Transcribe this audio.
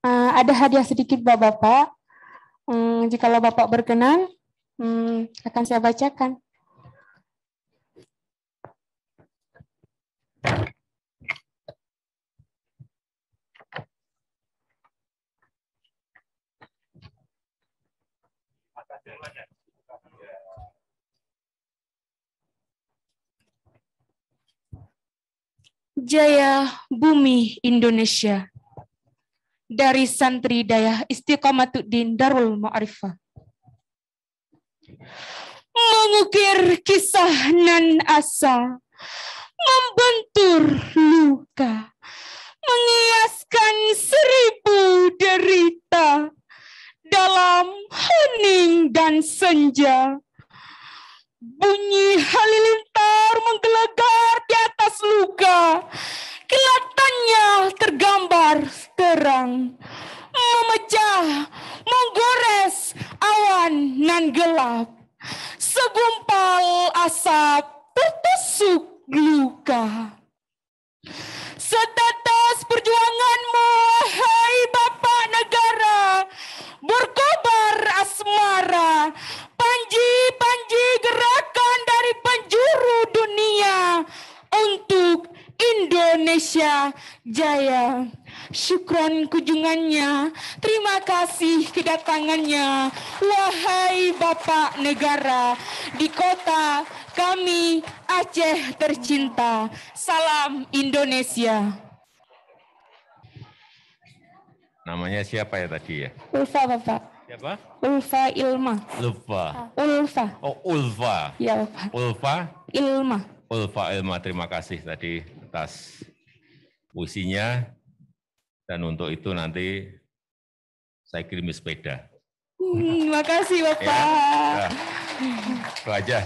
Ada hadiah sedikit Bapak. Jikalau Bapak berkenan, akan saya bacakan. Jaya Bumi Indonesia dari Santri Daya Istiqomatuddin Darul Ma'arifah. Mengukir kisah nan asa, membentur luka, mengiaskan 1000 derita dalam hening dan senja. Bunyi halilintar menggelegar di atas luka, kelihatannya tergambar terang, memecah, menggores awan nan gelap. Segumpal asap tertusuk luka. Setetes perjuanganmu, hai Bapak Negara, berkobar asmara, panji-panji gerakan dari penjuru dunia untuk Indonesia Jaya. Syukron kunjungannya, terima kasih kedatangannya, wahai Bapak Negara, di kota kami Aceh tercinta. Salam Indonesia. Namanya siapa ya tadi ya? Ulfa Bapak. Siapa? Ulfa Ilma. Ulfa. Ulfa. Oh, Ulfa. Ya Bapak. Ulfa? Ilma. Ulfa Ilma, terima kasih tadi atas puisinya. Dan untuk itu nanti saya kirimi sepeda. Terima kasih Bapak. Ya, itu aja.